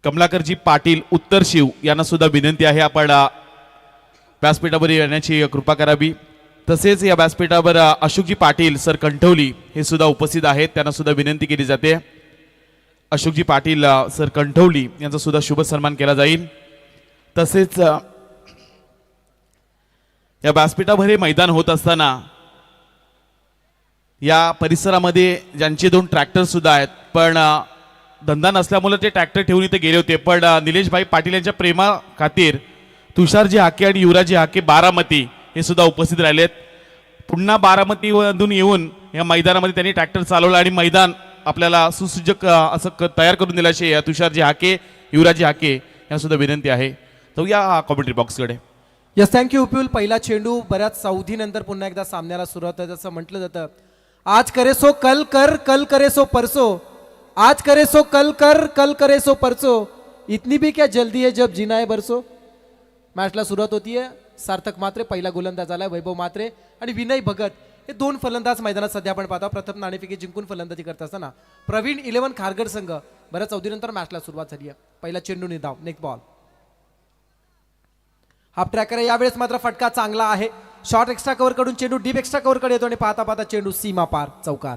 कमलाकरजी पाटील उत्तर शिव यांना सुद्धा विनंती आहे आपण व्यासपीठावर येण्याची कृपा करावी। तसेच या व्यासपीठावर अशोकजी पाटील सर कंठवली हे सुद्धा उपस्थित आहेत, त्यांना सुद्धा विनंती केली जाते। अशोकजी पाटील सर कंठवली यांचा सुद्धा शुभ सन्मान केला जाईल। तसेच या व्यासपीठावर हे मैदान होत असताना या परिसरामध्ये ज्यांचे 2 ट्रॅक्टर सुद्धा आहेत, पण धंदा नसल्यामुळे ते ट्रॅक्टर ठेवून इथे गेले होते, पण निलेशभाई पाटील यांच्या प्रेमा खातीर तुषारजी हाके आणि युवराजी हाके बारामती हे सुद्धा उपस्थित राहिलेत। पुन्हा बारामतीमधून येऊन या मैदानामध्ये त्यांनी ट्रॅक्टर चालवला आणि मैदान आपल्याला सुसज्ज असं तयार करून दिल्याचे या तुषारजी हाके युवराजी हाके यांना सुद्धा विनंती आहे। तर या कॉमेंट्री बॉक्सकडे यस थँक्यू उपयुल। पहिला चेंडू बऱ्याच सावधीनंतर पुन्हा एकदा सामन्याला सुरुवात आहे। जसं म्हटलं जातं, आज करे सो कल कर, कल करे सो परसो, आज करे सो कल कर, कल करे सो परसो, इतनी भी क्या जल्दी है जब जीना है बरसो। मॅचला सुरुवात होतीये। सार्थक मात्रे पहिला गोलंदाज आलाय, वैभव मात्रे आणि विनय भगत हे 2 फलंदाज मैदानात सध्या आपण पाहतो। प्रथम नाणेफेकी जिंकून फलंदाजी करत असताना प्रवीण 11 खारघर संघ बऱ्याच अवधीनंतर मॅचला सुरुवात झाली आहे। पहिला चेंडू निधाव, नेक्स्ट बॉल, हाफ ट्रॅकर आहे। यावेळेस मात्र फटका चांगला आहे। शॉर्ट एक्स्ट्रा कव्हर कडून चेंडू डीप एक्स्ट्रा कव्हर कडे येतो आणि पाहता पाहता चेंडू सीमा पार, चौकार।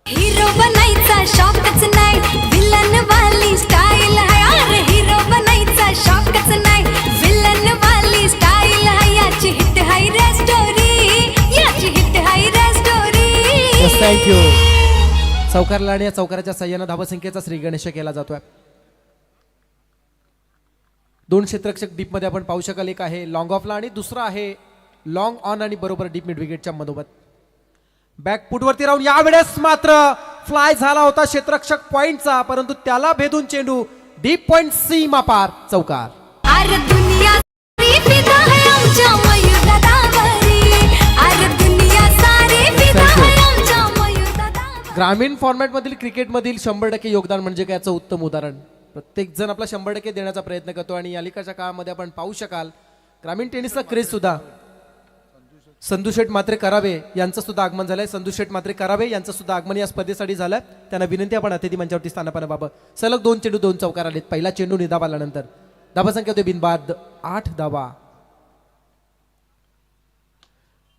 हीरो बनायचा शॉकच नाही, विलन वाली स्टाईल आहे। अरे हीरो बनायचा शॉकच नाही, विलन वाली स्टाईल आहे। याची हिट हाय रे स्टोरी, याची हिट हाय रे स्टोरी। थँक्यू। चौकारला आणि या चौकाराच्या सहाय्याने धावसंख्येचा श्री गणेश केला जातोय। 2 क्षेत्ररक्षक डीप मध्ये आपण पाहू शकाल, एक आहे लॉंग ऑफला आणि दुसरा आहे लॉंग ऑन आणि बरोबर डीप मिड विकेटच्या मधोमध। बॅक फुटवरती राहून यावेळेस मात्र फ्लाय झाला होता क्षेत्ररक्षक पॉइंटचा, परंतु त्याला भेदून चेंडू डीप पॉइंट सीमा पार, चौकार। अरे दुनिया सारी फिदा है आमच्या मयूर दादावरी, अरे दुनिया सारी फिदा है आमच्या मयूर दादावरी। ग्रामीण फॉर्मॅट मधील क्रिकेट मधील 100% योगदान म्हणजे काय याचं उत्तम उदाहरण। प्रत्येक जण आपला 100% देण्याचा प्रयत्न करतो आणि अलीकडच्या काळामध्ये आपण पाहू शकाल ग्रामीण टेनिसचा क्रेज सुद्धा। संधू शेठ मात्रे करावे यांचं सुद्धा आगमन झालंय। संधू शेठ मात्रे करावे यांचं सुद्धा आगमन या स्पर्धेसाठी झालं। त्यांना विनंती आपण अतिथी मंचावरती स्थानापन्न। सलग 2 चेंडू 2 चौकार आलेत। पहिला चेंडू निधाव आल्यानंतर धाबा संख्या होते बिनबाद 8 धाबा।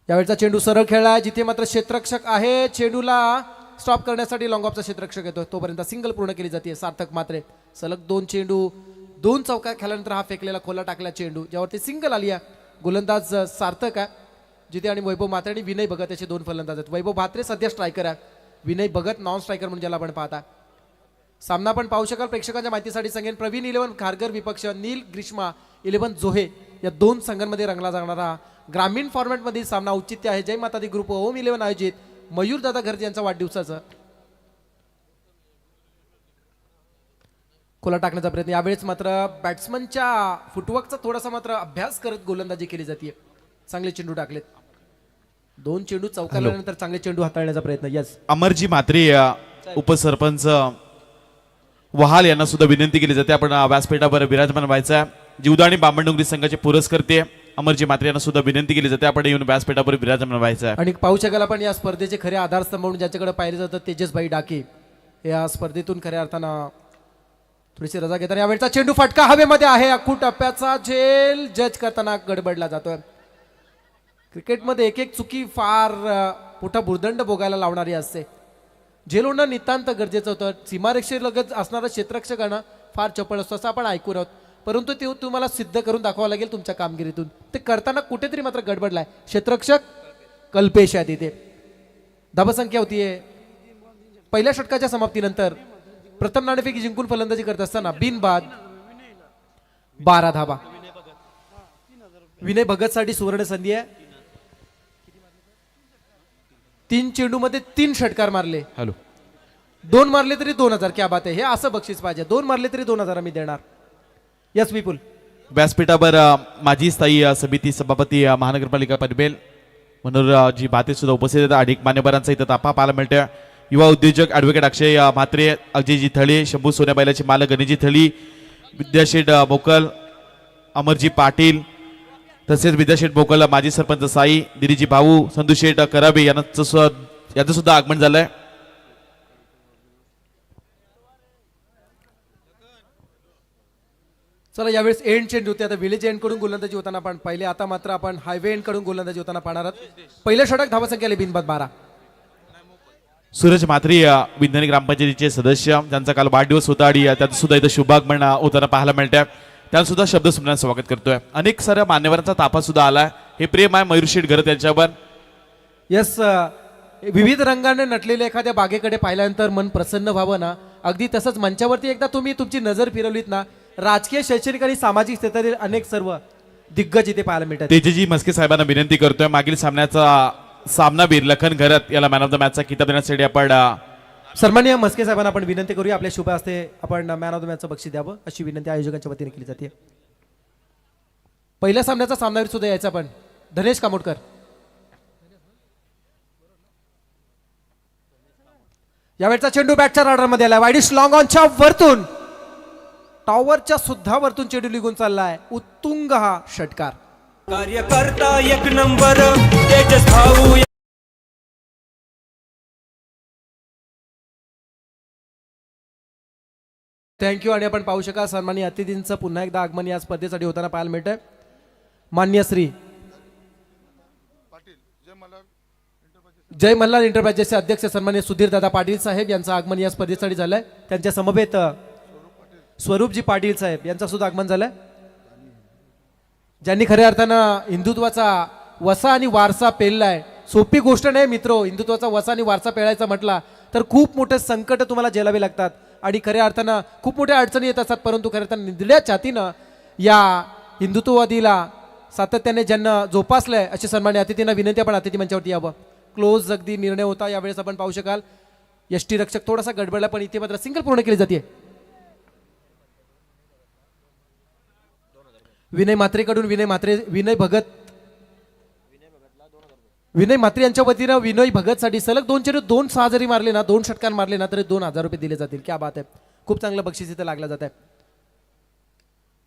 यावेळचा चेंडू सरळ खेळला, जिथे मात्र क्षेत्ररक्षक आहे चेंडूला स्टॉप करण्यासाठी लॉंग ऑफचा क्षेत्ररक्षक येतो, तोपर्यंत सिंगल पूर्ण केली जाते। सार्थक मात्रे सलग 2 चेंडू 2 चौकार खेळल्यानंतर हा फेकलेला खोला टाकला चेंडू, ज्यावरती सिंगल आली आहे। गोलंदाज सार्थक आहे जिथे आणि वैभव मात्रे आणि विनय भगत याचे 2 फलंदाज आहेत। वैभव मात्रे सध्या स्ट्रायकर आहे, विनय भगत नॉन स्ट्रायकर म्हणून ज्याला आपण पाहता। सामना आपण पाहू शकाल प्रेक्षकांच्या माहितीसाठी सांगेन, प्रवीण 11 खारघर विपक्ष नील ग्रीष्मा 11 जोहे या 2 संघांमध्ये रंगला जाणारा ग्रामीण फॉर्मॅट मधील सामना औचित्य आहे जय मातादी ग्रुप ओम 11 आयोजित मयूर दादा घरजे यांचा वाढदिवसाचा खोला टाकण्याचा प्रयत्न। यावेळेस मात्र बॅट्समनच्या फुटवर्कचा थोडासा मात्र अभ्यास करत गोलंदाजी केली जाते। चांगले चेंडू टाकलेत, 2 चेंडू चौकारल्यानंतर चांगले चेंडू हाताळण्याचा प्रयत्न। यस अमरजी मात्रे उपसरपंच वहाल यांना सुद्धा विनंती केली जाते आपण व्यासपीठावर विराजमान व्हायचा। जीवदानी बामणडोंगरी संघाचे पुरस्कर्ते अमरजी मात्रे यांना सुद्धा विनंती केली जाते आपण येऊन व्यासपीठावर विराजमान व्हायचा। आणि पाहू शकाल आपण या स्पर्धेचे खरे आधारस्तंभ म्हणून ज्याच्याकडे पाहिले जातं तेजसभाई डाके या स्पर्धेतून खऱ्या अर्थानं थोडीशी रजा घेताना। यावेळचा चेंडू फटका हवेमध्ये आहे, अख्खू टप्प्याचा झेल जज करताना गडबडला जातोय। क्रिकेटमध्ये एक चुकी फार मोठा भुर्दंड भोगायला लावणारी असते, झेल होणं नितांत गरजेचं होतं। सीमारेषेलगत असणारा क्षेत्ररक्षकांना फार चपळ असतो असं आपण ऐकून आहोत, परंतु ते तुम्हाला सिद्ध करून दाखवावं लागेल तुमच्या कामगिरीतून। ते करताना कुठेतरी मात्र गडबडलाय क्षेत्ररक्षक कल्पेश आहे तिथे। धावसंख्या होतीये पहिल्या षटकाच्या समाप्तीनंतर प्रथम नाणेफेकी जिंकून फलंदाजी करत असताना बिनबाद 12 धावा। विनय भगत साठी सुवर्ण संधी आहे। 3 चेंडू मध्ये 3 षटकार मारले। हॅलो 2 मारले तरी 2000, क्या बात आहे, हे असं बक्षीस पाहिजे। 2 मारले तरी 2000 मी देणार। यस विपुल। व्यासपीठावर माजी स्थायी समिती सभापती महानगरपालिका पनवेल मनोहरजी भाते सुद्धा उपस्थित आहेत। अधिक मान्यवरांचा इथं ताफा पाहायला मिळतोय। युवा उद्योजक ॲडव्होकेट अक्षय म्हात्रे, अजयजी थळे, शंभू सोन्याबाईलाचे मालक गणेशजी थळी, विद्याशेठ बोकल, अमरजी पाटील, तसेच विद्याशेठ बोकल माजी सरपंच साई, दिरीजी भाऊ, संधूशेठ करावे यांचं सुद्धा आगमन झालंय। चला यावेळेस एंड चेंड होते. आता विलेज एंड कडून गोलंदाजी होताना आपण पहिले, आता मात्र आपण हायवे एंड कडून गोलंदाजी होताना पाहणार आहोत. पहिलं षटक धावा संख्या बिनबाद 12. सूरज म्हात्रे विज्ञानी ग्रामपंचायतीचे सदस्य ज्यांचा काल वाढदिवस होता आणि त्यात सुद्धा इथं शुभागमन होताना पाहायला मिळतंय. त्यांना सुद्धा शब्द सुमनानं स्वागत करतोय. अनेक साऱ्या मान्यवरांचा ताफा सुद्धा आलाय. हे प्रेम आहे मयूर शेठ घरत यांच्यावर. यस, विविध रंगाने नटलेल्या एखाद्या बागेकडे पाहिल्यानंतर मन प्रसन्न व्हावं ना, अगदी तसंच मंचावरती एकदा तुम्ही तुमची नजर फिरवलीत ना, राजकीय, शैक्षणिक आणि सामाजिक क्षेत्रातील अनेक सर्व दिग्गज इथे पाहायला मिळतात. तेजजी मस्के साहेबांना विनंती करतोय मागील सामन्याचा सामनावीर लखन घरत याला मॅन ऑफ द मॅचचा किताब देण्यासाठी आपण सन्माननीय मस्के साहेबांना आपण विनंती करूया आपल्या शुभ हस्ते आपण मॅन ऑफ द मॅचचं बक्षीस द्यावं अशी विनंती आयोजकांच्या वतीने केली जाते. पहिल्या सामन्याचा सामनावीर सुद्धा यायचा पण धनेश कामोडकर. यावेळचा चेंडू बॅटच्या राडारमध्ये आला. वाईडिश लॉंग ऑनच्या वरतून टॉवरच्या सुद्धा वरतून चेंडू निघून चाललाय. उत्तुंग हा षटकार. कार्यकर्ता एक नंबर तेजस भाऊ. थँक्यू. आणि आपण पाहू शकाल सन्माननीय अतिथींचं पुन्हा एकदा आगमन या स्पर्धेसाठी होताना पाहायला मिळतंय. मान्य श्री जय मल्हार एंटरप्राइजेसचे अध्यक्ष सन्माननीय सुधीर दादा पाटील साहेब यांचं आगमन या स्पर्धेसाठी झालंय. त्यांच्या समवेत स्वरूपजी पाटील साहेब यांचं सुद्धा आगमन झालंय, ज्यांनी खऱ्या अर्थानं हिंदुत्वाचा वसा आणि वारसा पेललाय. सोपी गोष्ट नाही मित्रो, हिंदुत्वाचा वसा आणि वारसा पेळायचा म्हटला तर खूप मोठे संकट तुम्हाला झेलावे लागतात आणि खऱ्या अर्थानं खूप मोठ्या अडचणी येत असतात. परंतु खऱ्या अर्थानं निधड्या छातीनं या हिंदुत्ववादीला सातत्याने ज्यांना जोपासलंय अशी सन्मान्य अतिथींना विनंती आपण अतिथी मंचावरती यावं. क्लोज अगदी निर्णय होता. यावेळेस आपण पाहू शकाल यष्टी रक्षक थोडासा गडबडला पण इथे मात्र सिंगल पूर्ण केली जाते. विनय म्हात्रेकडून विनय म्हात्रे यांच्या वतीनं विनय भगत साठी सलग 2 चेंडू 2 6 जरी मारले ना, 2 षटकां मारले ना तरी 2000 रुपये दिले जातील. क्या बात आहे. खूप चांगलं बक्षीस इथे लागलं जात आहे.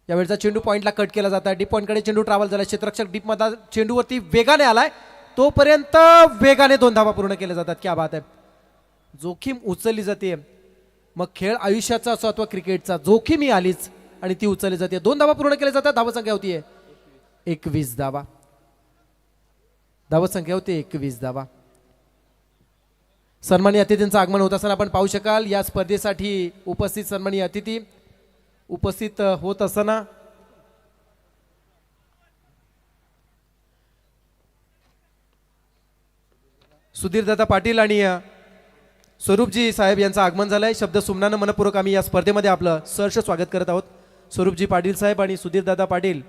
यावेळचा चेंडू पॉईंटला कट केला जात आहे. डीप पॉईंटकडे चेंडू ट्रॅव्हल झाला. क्षेत्ररक्षक डीप मध्ये चेंडूवरती वेगाने आलाय, तोपर्यंत वेगाने 2 धावा पूर्ण केल्या जातात. क्या बात आहे. जोखीम उचलली जाते. मग खेळ आयुष्याचा असो अथवा क्रिकेटचा, जोखीम ही आलीच आणि ती उचलली जाते. 2 धावा पूर्ण केल्या जातात. धावा संख्या होतीये 21 धावा. धावा संख्या होती 21 धावा. सन्माननीय अतिथींचं आगमन होत असताना आपण पाहू शकाल या स्पर्धेसाठी उपस्थित सन्माननीय अतिथी उपस्थित होत असताना सुधीरदादा पाटील आणि स्वरूपजी साहेब यांचं आगमन झालंय. शब्द सुमनानं मनपूर्वक आम्ही या स्पर्धेमध्ये आपलं सहर्ष स्वागत करत आहोत. स्वरूपजी पाटील साहेब आणि सुधीरदादा पाटील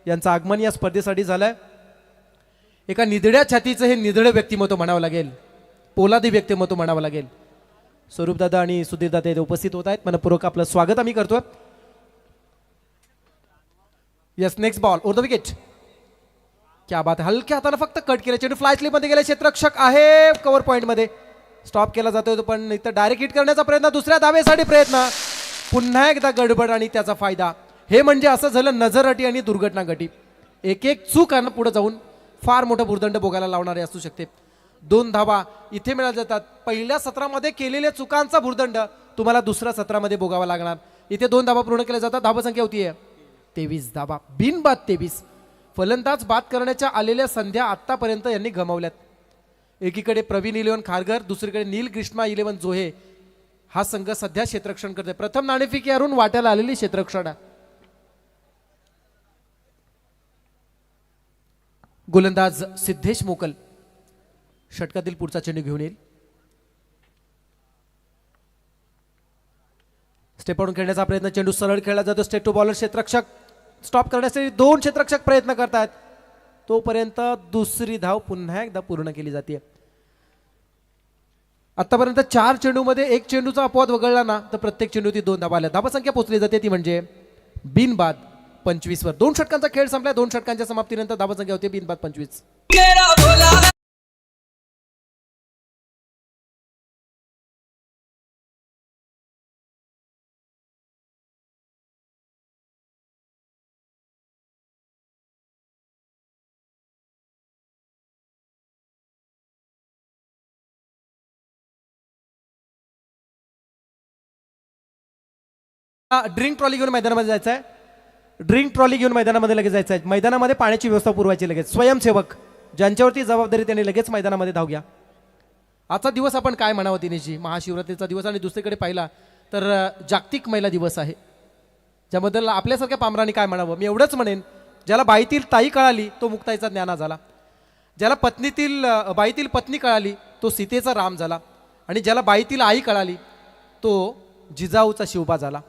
यांचं आगमन या स्पर्धेसाठी झालंय. एका निधड्या छातीचं हे निधडं व्यक्तिमत्व म्हणावं लागेल, पोलादी व्यक्तिमत्व म्हणावं लागेल. स्वरूपदादा आणि सुधीरदादा इथे उपस्थित होत आहेत. मनपूर्वक आपलं स्वागत आम्ही करतोय. Yes, next ball over the wicket. क्या बात आहे. हलक्या हाताने फक्त कट केलं. चेंडू फ्लाय स्लिप मध्ये गेला. क्षेत्ररक्षक आहे कव्हर पॉइंट मध्ये. स्टॉप केला जातोय पण इथं डायरेक्ट हिट करण्याचा प्रयत्न, दुसऱ्या धावेसाठी प्रयत्न, पुन्हा एकदा गडबड आणि त्याचा फायदा. हे म्हणजे असं झालं नजर अटी आणि दुर्घटना घटी. एक एक चूक पुढे जाऊन फार मोठा भूर्दंड भोगायला लावणारे असू शकते. 2 धावा इथे मिळाल्या जातात. पहिल्या सत्रामध्ये केलेल्या चुकांचा भूर्दंड तुम्हाला दुसऱ्या सत्रामध्ये भोगावा लागणार. इथे 2 धावा पूर्ण केल्या जातात. धावा संख्या होतीये 23 धावा. बिनबाद 23. फलंदाज बाद करण्याच्या आलेल्या संध्या आतापर्यंत यांनी गमावल्यात. एकीकडे प्रवीण इलेव्हन खारघर, दुसरीकडे नील ग्रीष्मा इलेव्हन जोहे हा संघ सध्या क्षेत्ररक्षण करतोय. प्रथम नाणेफेकी हरून वाट्याला आलेली क्षेत्ररक्षण. गोलंदाज सिद्धेश मोकल षटकातील पुढचा चेंडू घेऊन येईल. स्टेपआउट खेळण्याचा प्रयत्न, चेंडू सरळ खेळला जातो. स्टेट टू बॉलर क्षेत्ररक्षक स्टॉप करण्यासाठी 2 क्षेत्ररक्षक प्रयत्न करतात. तोपर्यंत दुसरी धाव पुन्हा एकदा पूर्ण केली जाते. आतापर्यंत 4 चेंडूमध्ये 1 चेंडूचा अपवाद वगळला ना तर प्रत्येक चेंडूती 2 धावा आल्या. धावा संख्या पोहोचली जाते ती म्हणजे बिनबाद 25 वर. 2 षटकांचा खेळ संपला. 2 षटकांच्या समाप्तीनंतर धावा संख्या होती बिनबाद 25. ड्रिंक ट्रॉली घेऊन मैदानामध्ये जायचं आहे. ड्रिंक ट्रॉली घेऊन मैदानामध्ये लगेच जायचं आहे. मैदानामध्ये पाण्याची व्यवस्था पुरवायची लगेच. स्वयंसेवक ज्यांच्यावरती जबाबदारी त्यांनी लगेच मैदानामध्ये धाव घ्या. आजचा दिवस आपण काय म्हणावं दिनेशजी, महाशिवरात्रीचा दिवस आणि दुसरीकडे पाहिला तर जागतिक महिला दिवस आहे, ज्याबद्दल आपल्यासारख्या पामरांनी काय म्हणावं. मी एवढंच म्हणेन, ज्याला बाईतील ताई कळाली तो मुक्ताईचा ज्ञाना झाला, ज्याला बाईतील पत्नी कळाली तो सीतेचा राम झाला, आणि ज्याला बाईतील आई कळाली तो जिजाऊचा शिवबा झाला.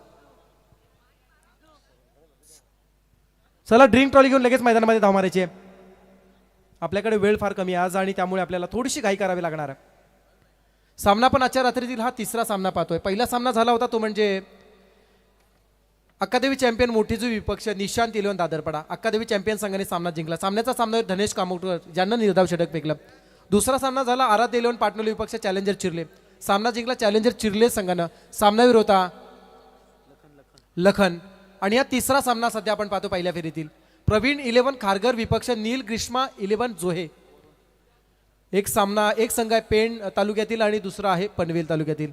चला ड्रिंक ट्रॉली घेऊन लगेच मैदानामध्ये धाव मारायची आहे. आपल्याकडे वेळ फार कमी आहे आज आणि त्यामुळे आपल्याला थोडीशी घाई करावी लागणार आहे. सामना पण आजच्या रात्रीतील हा तिसरा सामना पाहतोय. पहिला सामना झाला होता तो म्हणजे अक्कादेवी चॅम्पियन मोठीजू विपक्ष निशांत इलेवन दादरपडा. अक्कादेवी चॅम्पियन संघाने सामना जिंकला. सामन्याचा सामना धनेश कामोटकर ज्यांना निर्धाव षटक फेकलं. दुसरा सामना झाला आराध्य इलेवन पाटणोली विपक्ष चॅलेंजर चिर्ले. सामना जिंकला चॅलेंजर चिर्ले संघानं. सामनावीर होता लखन. आणि या तिसरा सामना सध्या आपण पाहतो पहिल्या फेरीतील प्रवीण इलेवन खारघर विपक्ष नील ग्रीष्मा इलेवन जोहे. एक संघ आहे पेण तालुक्यातील आणि दुसरा आहे पनवेल तालुक्यातील.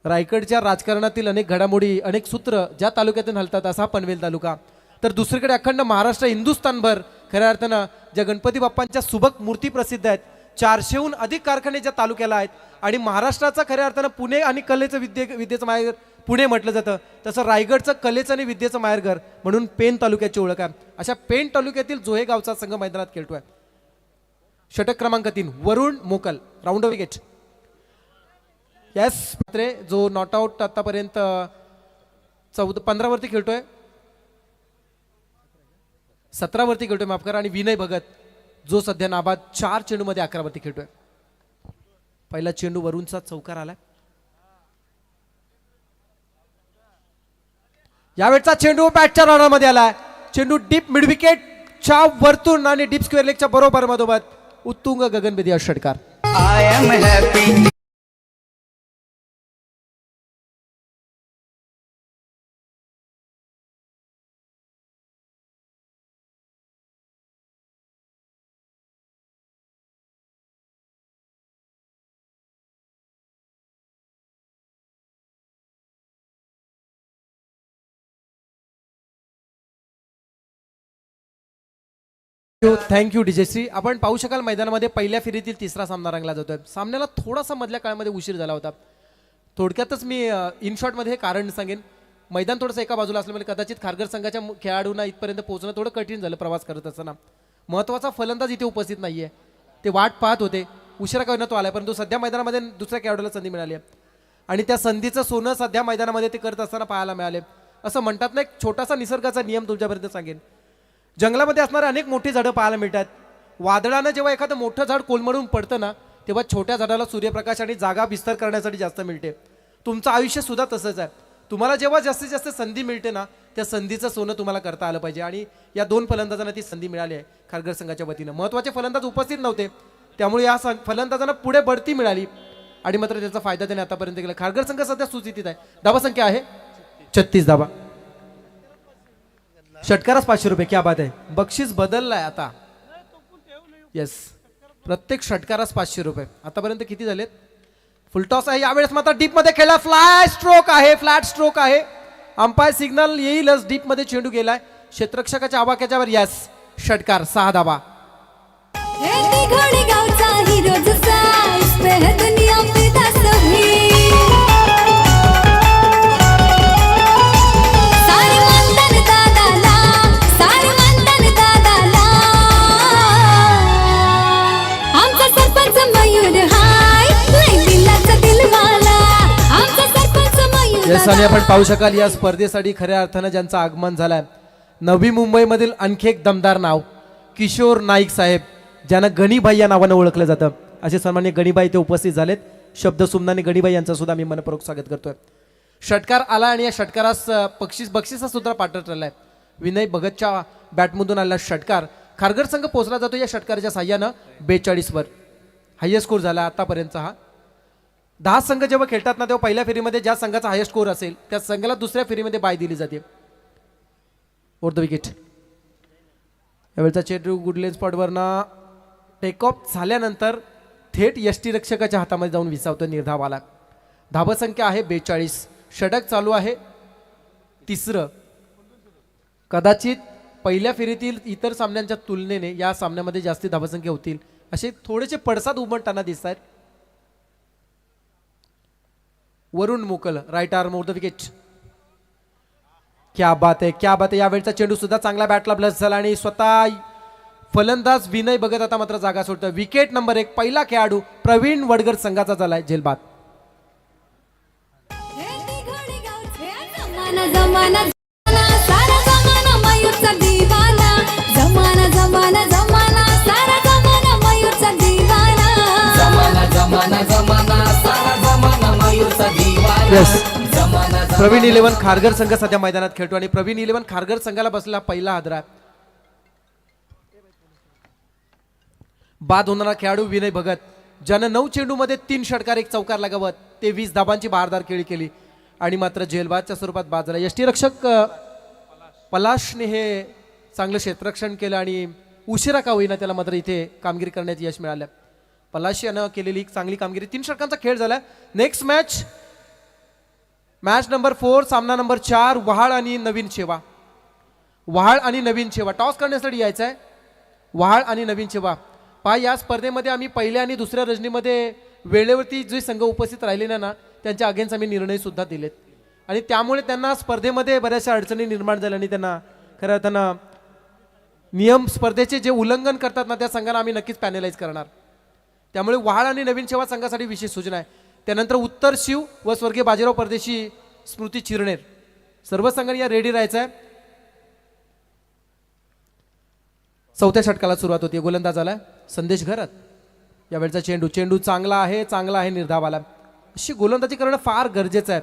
रायगडच्या राजकारणातील अनेक घडामोडी अनेक सूत्र ज्या तालुक्यातून हलतात असा पनवेल तालुका. तर दुसरीकडे अखंड महाराष्ट्र हिंदुस्थानभर खऱ्या अर्थानं ज्या गणपती बाप्पांच्या सुबक मूर्ती प्रसिद्ध आहेत, 400हून अधिक कारखाने ज्या तालुक्याला आहेत, आणि महाराष्ट्राचा खऱ्या अर्थानं पुणे आणि कलेचं विद्येचं माहेर पुणे म्हटलं जातं, तसं रायगडचं कलेचं आणि विद्येचं माहेरघर म्हणून पेण तालुक्याची ओळख आहे. अशा पेण तालुक्यातील जोहे गावचा संघ मैदानात खेळतोय. षटक क्रमांक 3 वरुण मोकल राऊंड विकेट. यस मात्रे जो नॉट आउट आतापर्यंत 15 वरती खेळतोय, 17 वरती खेळतोय माफ करा. आणि विनय भगत जो सध्या नाबाद 4 चेंडूमध्ये 11 वरती खेळतोय. पहिला चेंडू वरुणचा चौकार आलाय. यावेळचा चेंडू बॅटच्या रानामध्ये आलाय. चेंडू डीप मिड विकेटच्या वरतून आणि डीप स्क्वेअर लेगच्या बरोबर मधोमध उत्तुंग गगनभेदी षटकार. I am happy. थँक्यू डीजेश्री. आपण पाहू शकाल मैदानामध्ये पहिल्या फेरीतील तिसरा सामना रंगला जातोय. सामन्याला थोडासा मधल्या काळामध्ये उशीर झाला होता. थोडक्यातच मी इन शॉर्टमध्ये हे कारण सांगेन. मैदान थोडंसं एका बाजूला असल्यामुळे कदाचित खारघर संघाच्या खेळाडूंना इथपर्यंत पोहोचणं थोडं कठीण झालं प्रवास करत असताना. महत्त्वाचा फलंदाज इथे उपस्थित नाहीये, ते वाट पाहत होते. उशिरा का होईना तो आलाय, परंतु सध्या मैदानामध्ये दुसऱ्या खेळाडूला संधी मिळाली आहे आणि त्या संधीचं सोनं सध्या मैदानामध्ये ते करत असताना पाहायला मिळाले. असं म्हणतात ना, एक छोटासा निसर्गाचा नियम तुमच्यापर्यंत सांगेन. जंगलामध्ये असणारे अनेक मोठी झाडं पाहायला मिळतात. वादळानं जेव्हा एखादं मोठं झाड कोलमडून पडतं ना, तेव्हा छोट्या झाडाला सूर्यप्रकाश आणि जागा विस्तार करण्यासाठी जास्त मिळते. तुमचं आयुष्य सुद्धा तसंच आहे. तुम्हाला जेव्हा जास्तीत जास्त संधी मिळते ना, त्या संधीचं सोनं तुम्हाला करता आलं पाहिजे. आणि या 2 फलंदाजांना ती संधी मिळाली आहे खारघर संघाच्या वतीनं. महत्त्वाचे फलंदाज उपस्थित नव्हते, त्यामुळे या फलंदाजांना पुढे बढती मिळाली आणि मात्र त्याचा फायदा त्याने आतापर्यंत केला. खारघर संघ सध्या सुस्थितीत आहे. धावा संख्या आहे 36 धावा. षटकारास 500 रुपये. क्या बात आहे. बक्षीस बदललाय आता. येस, प्रत्येक षटकारास 500 रुपये. आतापर्यंत किती झालेत? फुलटॉस आहे. यावेळेस मात्र डीप मध्ये खेळला. फ्लॅट स्ट्रोक आहे. अंपायर सिग्नल येईलच. डीप मध्ये चेंडू गेलाय. क्षेत्ररक्षकाच्या आवाक्याच्यावर. यस, षटकार 6 धावा. गावचा हिरो जसा इस पे है दुनिया फिदा सभी. आणि आपण पाहू शकाल या स्पर्धेसाठी खऱ्या अर्थानं ज्यांचं आगमन झालंय, नवी मुंबईमधील आणखी एक दमदार नाव किशोर नाईक साहेब, ज्यांना गणीबाई या नावानं ओळखलं जातं. असे सन्मान्य गणीबाई ते उपस्थित झालेत. शब्दसुमनाने गणीबाई यांचं सुद्धा मी मनपूर्वक स्वागत करतोय. षटकार आला आणि या षटकारास बक्षिसा सुद्धा पात्र ठरलाय. विनय भगतच्या बॅटमधून आलेला षटकार खारघर संघ पोहोचला जातो. या षटकाराच्या साह्यानं 42 वर हायेस्ट स्कोर झाला आतापर्यंतचा. हा 10 संघ जेव्हा खेळतात ना, तेव्हा पहिल्या फेरीमध्ये ज्या संघाचा हायेस्ट स्कोर असेल त्या संघाला दुसऱ्या फेरीमध्ये बाय दिली जाते. Over the wicket. यावेळचा चेंडू गुडलेन स्पॉटवरनं टेक ऑफ झाल्यानंतर थेट यष्टीरक्षकाच्या हातामध्ये जाऊन विसावतो. निर्धाव आला. धावसंख्या आहे 42. षटक चालू आहे तिसरं. कदाचित पहिल्या फेरीतील इतर सामन्यांच्या तुलनेने या सामन्यामध्ये जास्ती धावसंख्या होतील असे थोडेसे पडसाद उमटताना दिसत आहेत. वरुण मुकल right arm over the wicket. क्या बात आहे, क्या बात आहे. यावेळचा चेंडू सुद्धा चांगला बॅटला ब्लस झाला आणि स्वतः फलंदाज विनय भगत आता मात्र जागा सोडतो. विकेट नंबर 1 पहिला खेळाडू प्रवीण वडगर संघाचा झालाय झेलबाद. जमाना जमाना जमाना सारा जमाना मयूरचा दिवाना. जमाना जमाना जमाना सारा जमाना मयूरचा दिवाना. जमाना जमाना जमाना सारा जमाना मयूरचा दिवाना. Yes. जमाना प्रवीण 11 खारघर संघ सध्या मैदानात खेळतो आणि प्रवीण 11 खारघर संघाला बसलेला पहिला हादरा. बाद होणारा खेळाडू विनय भगत ज्यानं 9 चेंडूमध्ये 3 षटकार 1 चौकार लगावत ते 20 धाबांची बहारदार खेळी केली आणि मात्र झेलबादच्या स्वरूपात बाद झाला. यष्टीरक्षक पलाशने हे चांगलं क्षेत्ररक्षण केलं आणि उशिरा का होईना त्याला मात्र इथे कामगिरी करण्यात यश मिळालं. पलाश यानं केलेली एक चांगली कामगिरी. 3 षटकांचा खेळ झाला. नेक्स्ट मॅच नंबर 4 सामना नंबर 4 वहाळ आणि नवीन शेवा. वहाळ आणि नवीन शेवा टॉस करण्यासाठी यायचं आहे. वहाळ आणि नवीन शेवा पहा या स्पर्धेमध्ये आम्ही पहिल्या आणि दुसऱ्या रजनीमध्ये वेळेवरती जे संघ उपस्थित राहिलेले ना त्यांच्या अगेन्स्ट आम्ही निर्णय सुद्धा दिलेत आणि त्यामुळे त्यांना स्पर्धेमध्ये बऱ्याचशा अडचणी निर्माण झाल्या आणि त्यांना खरं त्यांना नियम स्पर्धेचे जे उल्लंघन करतात ना त्या संघाला आम्ही नक्कीच पॅनलाइज करणार. त्यामुळे वहाळ आणि नवीन सेवा संघासाठी विशेष सूचना आहे. त्यानंतर उत्तर शिव व स्वर्गीय बाजीराव परदेशी स्मृती चिरनेर सर्व संघांनी या रेडी राहायचं आहे. चौथ्या षटकाला सुरुवात होती. गोलंदाज आला संदेश घरत. यावेळचा चेंडू चांगला आहे निर्धावाला. अशी गोलंदाजी करणं फार गरजेचं आहे.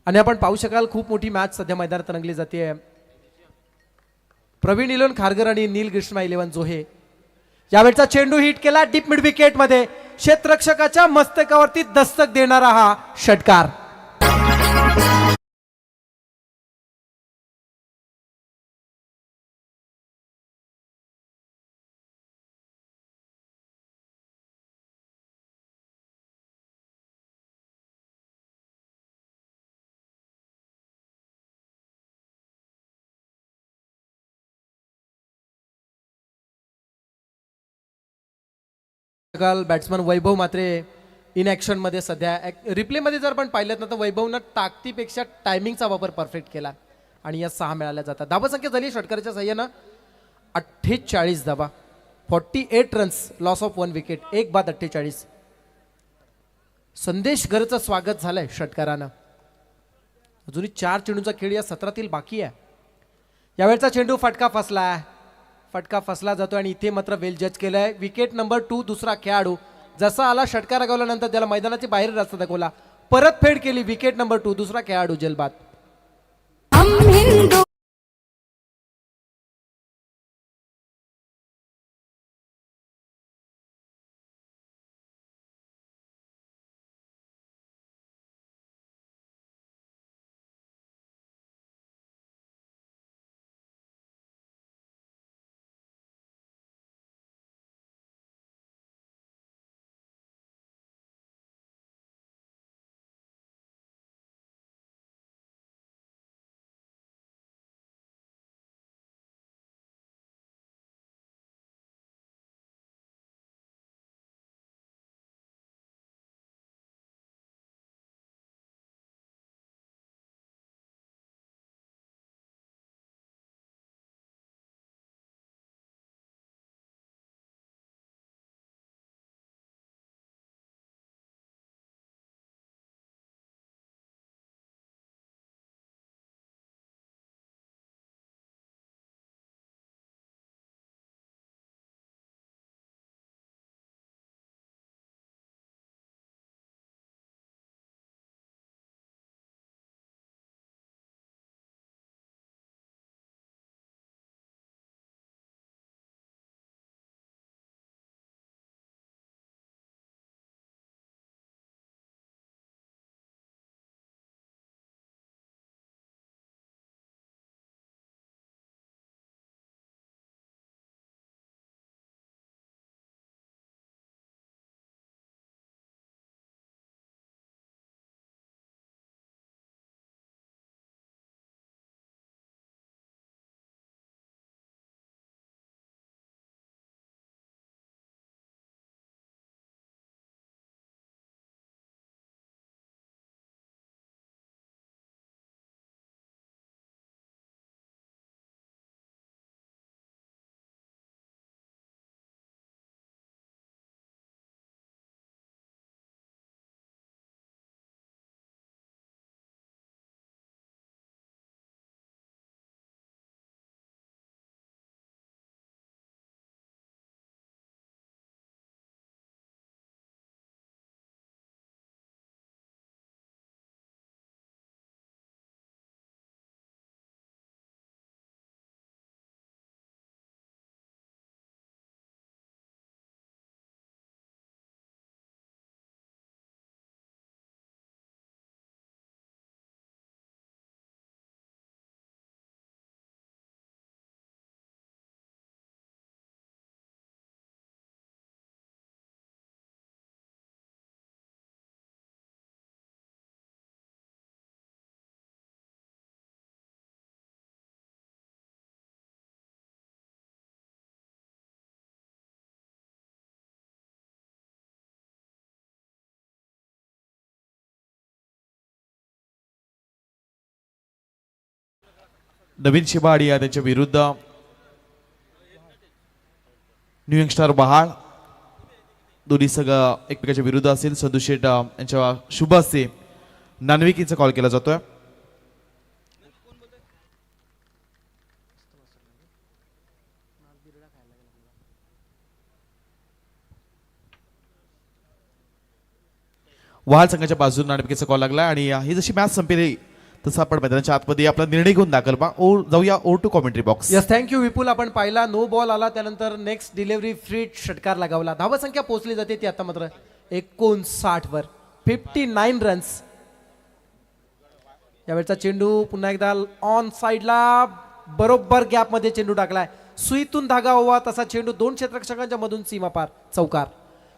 आणि आपण पाहू शकाल खूप मोठी मॅच सध्या मैदानात रंगली जाते. प्रवीण 11 खारघर आणि नील कृष्णा 11 जोहे. यावेळचा चेंडू हिट केला डीप मिड विकेट मध्ये. क्षेत्ररक्षकाच्या मस्तकावरती दस्तक देणारा हा षटकार. Batsman Vaibhav Matre in action मध्ये सध्या रिप्ले मध्ये जर आपण पाहिलं ना तर वैभवनं ताकदीपेक्षा टायमिंगचा वापर परफेक्ट केला आणि या 6 मिळाल्या जातात. धावसंख्या झाली षटकाराच्या सहाय्यानं 48 धावा. 48 रन्स लॉस ऑफ 1 विकेट. 1 बाद 48. संदेश घरचं स्वागत झालंय षटकारानं. अजूनही 4 चेंडूचा खेळ या सत्रातील बाकी आहे. यावेळचा चेंडू फटका फसला जातो आणि इथे मात्र वेल जज केलंय. विकेट नंबर 2 दुसरा खेळाडू जसा आला षटकार लगावल्यानंतर त्याला मैदानाची बाहेर रस्ता दाखवला. परतफेड केली. विकेट नंबर 2 दुसरा खेळाडू झेलबाद. हम हिंदू नवीन शिबाडिया त्यांच्या विरुद्ध न्यू यंगस्टार बहाळ. दोन्ही सगळं एकमेकाच्या विरुद्ध असेल. संतोष शेट यांच्या शुभ हस्ते नाणेफेकीचा कॉल केला जातोय. वहाल संघाच्या बाजूने नाणेफेकीचा कॉल लागला आणि ही जशी मॅच संपली तसं आपण मैदानाच्या आतमध्ये आपला निर्णय घेऊन दाखल बा. जाऊया ओ to commentary box. Yes, thank you Vipul. आपण पाहिला नो बॉल आला, त्यानंतर नेक्स्ट डिलिव्हरी फ्री षटकार लगावला. धावसंख्या पोहोचली जाते ती आता मात्र 59 वर. 59 रन्स. यावेळचा चेंडू पुन्हा एकदा ऑन साइडला बरोबर गॅप मध्ये चेंडू टाकलाय. सुईतून धागा ओवा तसा चेंडू 2 क्षेत्ररक्षकांच्या मधून सीमापार. चौकार.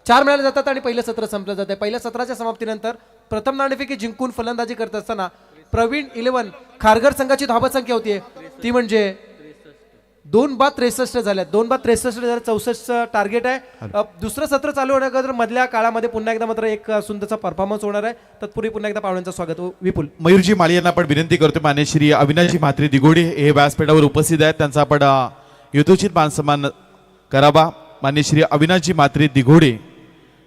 4 मिळाले जातात आणि पहिलं सत्र संपलं जाते. पहिल्या सत्राच्या समाप्तीनंतर प्रथम नाणेफेकी जिंकून फलंदाजी करत असताना प्रवीण 11 खारघर संघाची धावसंख्या होती ती म्हणजे 2/63 झाल्यात. 2/63 64 टार्गेट आहे. दुसरं सत्र चालू होण्यानंतर मधल्या काळामध्ये पुन्हा एकदा मात्र एक सुंदरचा परफॉर्मन्स होणार आहे. तत्पूर्वी पुन्हा एकदा पाहुण्यांचं स्वागत. विपुल. मयूरजी माळी यांना आपण विनंती करतो. मान्य श्री अविनाशजी म्हात्रे दिघोडे हे व्यासपीठावर उपस्थित आहेत. त्यांचा आपण यथोचित मानसन्मान करावा. मान्य श्री अविनाशजी म्हात्रे दिघोडे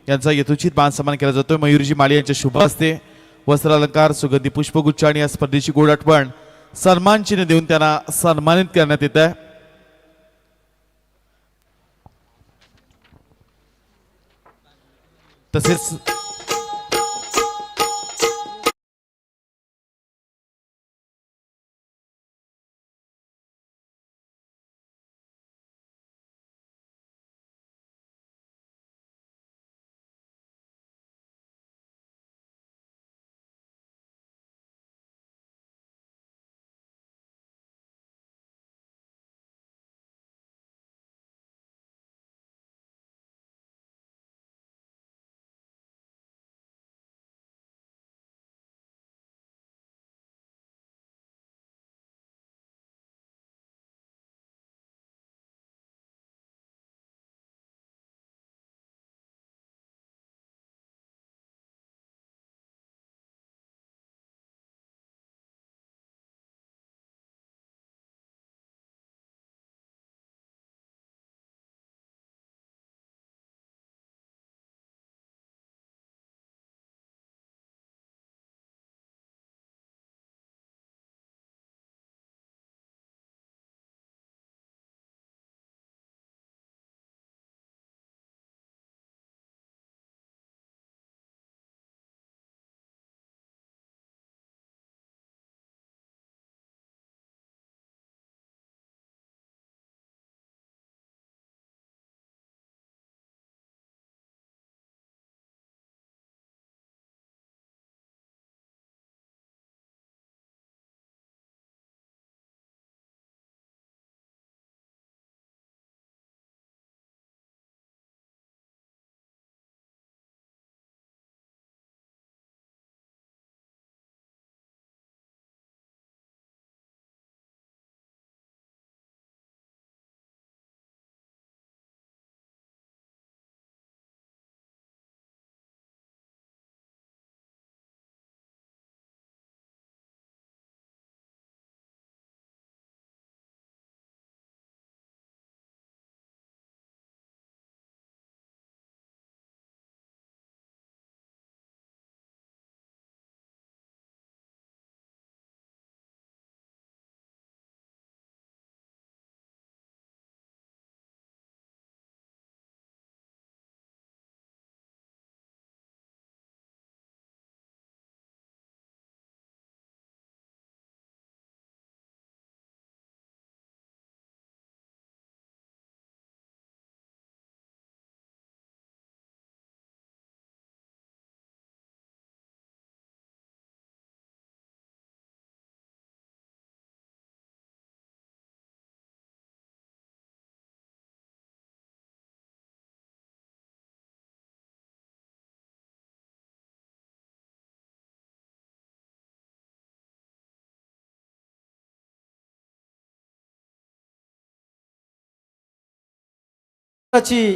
यांचा यथोचित मानसन्मान केला जातोय. मयूरजी माळी यांच्या शुभ हस्ते वस्त्र अलंकार, सुगंधी पुष्पगुच्छ आणि या स्पर्धेची गोड आठवण सन्मान चिन्ह देऊन त्यांना सन्मानित करण्यात येत आहे. तसेच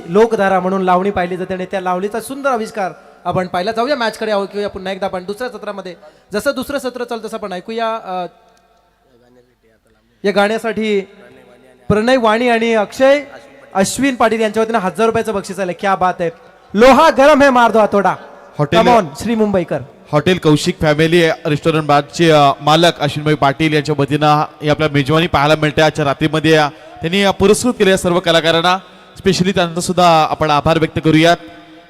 लोकधारा म्हणून लावणी पाहिली जाते आणि त्या लावणीचा सुंदर आविष्कार आपण पाहिला. जाऊया मॅचकडे ऐकूया पुन्हा एकदा आपण दुसऱ्या सत्रामध्ये जसं दुसरं सत्र चालतं तसं आपण ऐकूया. या गाण्यासाठी प्रणय वाणी आणि अक्षय अश्विन पाटील यांच्या वतीने 1000 रुपयाचं बक्षीस आलं. क्या बात आहे. लोहा गरम है मार दो थोडा. Hotel- Come on, Shri Mumbaikar. Hotel Kaushik family restaurant बारचे मालक अश्विनभाई पाटील यांच्या वतीनं ही आपल्या मेजवानी पाहायला मिळते. आजच्या रात्रीमध्ये त्यांनी पुरस्कृत केले सर्व कलाकारांना. स्पेशली त्यांचा सुद्धा आपण आभार व्यक्त करूयात.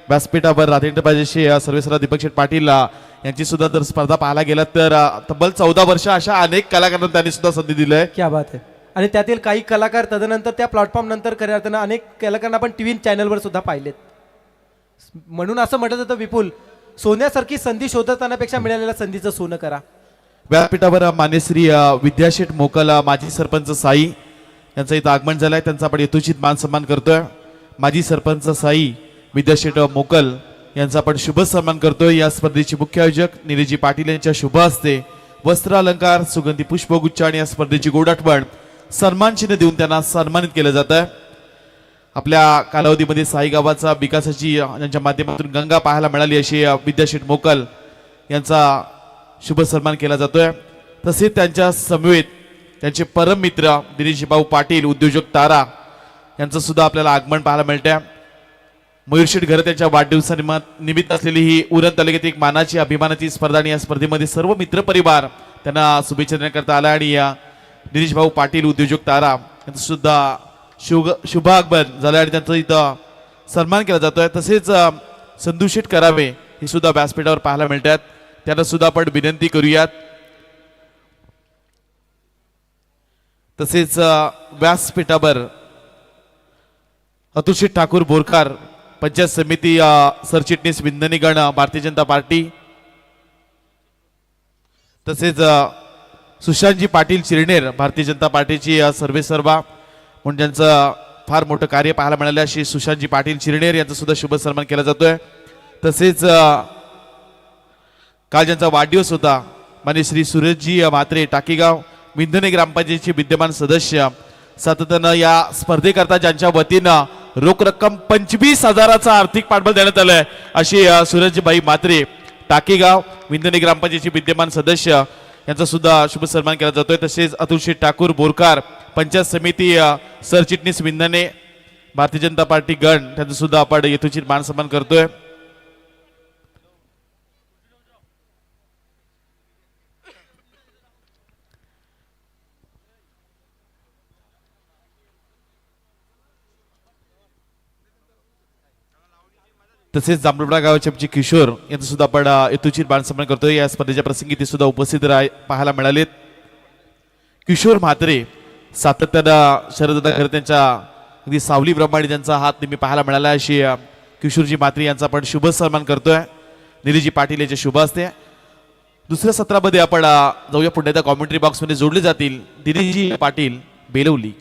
व्यासपीठावर राधेंद्र पाहिजेशी सर्वेसर्वा दीपक शेठ पाटील यांची सुद्धा जर स्पर्धा पाहायला गेला तर तब्बल 14 वर्ष अशा अनेक कलाकारांना त्यांनी सुद्धा संधी दिली आहे. क्या बात आहे. आणि त्यातील काही कलाकार तदनंतर त्या प्लॅटफॉर्म नंतर खऱ्या अर्थानं अनेक कलाकारांना आपण टीव्ही चॅनलवर सुद्धा पाहिलेत. म्हणून असं म्हटलं जातं विपुल, सोन्यासारखी संधी शोधतानापेक्षा मिळालेल्या संधीचं सोनं करा. व्यासपीठावर मान्यश्री विद्याशेठ मोकल माजी सरपंच साई यांचं इथं आगमन झालंय. त्यांचा आपण यथोचित मान सन्मान करतोय. माजी सरपंच साई विद्याशेठ मोकल यांचा आपण शुभ सन्मान करतोय. या स्पर्धेचे मुख्य आयोजक निलेशजी पाटील यांच्या शुभ हस्ते वस्त्र अलंकार, सुगंधी पुष्पगुच्छ आणि या स्पर्धेची गोड आठवण सन्मान चिन्ह देऊन त्यांना सन्मानित केलं जात आहे. आपल्या कालावधीमध्ये साई गावाचा विकासाची यांच्या माध्यमातून गंगा पाहायला मिळाली अशी विद्याशेठ मोकल यांचा शुभ सन्मान केला जातोय. तसेच त्यांच्या समवेत त्यांचे परम मित्र दिनेश भाऊ पाटील उद्योजक तारा यांचं सुद्धा आपल्याला आगमन पाहायला मिळतंय. मयूरशेठ घर त्यांच्या वाढदिवसानिमित्त असलेली ही उरण तालुक्यात एक मानाची अभिमानाची स्पर्धा आणि या स्पर्धेमध्ये सर्व मित्रपरिवार त्यांना शुभेच्छा देण्याकरता आला. आणि या दिनेश भाऊ पाटील उद्योजक तारा यांचं सुद्धा शुभ आगमन झालं आणि त्यांचा इथं सन्मान केला जातोय. तसेच संधूशेठ करावे हे सुद्धा व्यासपीठावर पाहायला मिळतात. त्यांना सुद्धा आपण विनंती करूयात. तसेच व्यासपीठावर अतुलशेठ ठाकूर बोरकार पंचायत समिती सरचिटणीस विंधनीगण भारतीय जनता पार्टी. तसेच सुशांतजी पाटील चिरनेर भारतीय जनता पार्टीची सर्वेसर्वा म्हणून ज्यांचं फार मोठं कार्य पाहायला मिळालं अशी सुशांतजी पाटील चिरनेर यांचा सुद्धा शुभ सन्मान केला जातोय. तसेच काल ज्यांचा वाढदिवस होता मान्य श्री सूरजजी म्हात्रे टाकीगाव विंधने ग्रामपंचायतीचे विद्यमान सदस्य सातत्यानं या स्पर्धेकरता ज्यांच्या वतीनं रोख रक्कम 25,000चा आर्थिक पाठबळ देण्यात आलंय अशी सूरजबाई म्हात्रे टाकीगाव विंधने ग्रामपंचायतीचे विद्यमान सदस्य यांचा सुद्धा शुभ सन्मान केला जातोय. तसेच अतुलशेठ ठाकूर बोरकार पंचायत समिती सरचिटणीस विंधने भारतीय जनता पार्टी गण त्यांचा सुद्धा आपण यथोचित मान सन्मान करतोय. तसेच जांभुळपडा गावाचे आमचे किशोर यांचं सुद्धा आपण यथोचित मान सन्मान करतोय. या स्पर्धेच्या प्रसंगी ते सुद्धा उपस्थित पाहायला मिळालेत. किशोर म्हात्रे सातत्यानं शरददा खरे त्यांच्या अगदी सावली ब्रह्मांडी त्यांचा हात नेहमी पाहायला मिळाला अशी किशोरजी म्हात्रे यांचा आपण शुभ सन्मान करतोय. निलेशजी पाटील यांचे शुभ असते. दुसऱ्या सत्रामध्ये आपण जाऊया पुढे त्या कॉमेंट्री बॉक्समध्ये जोडले जातील दिनेशजी पाटील बेलवली.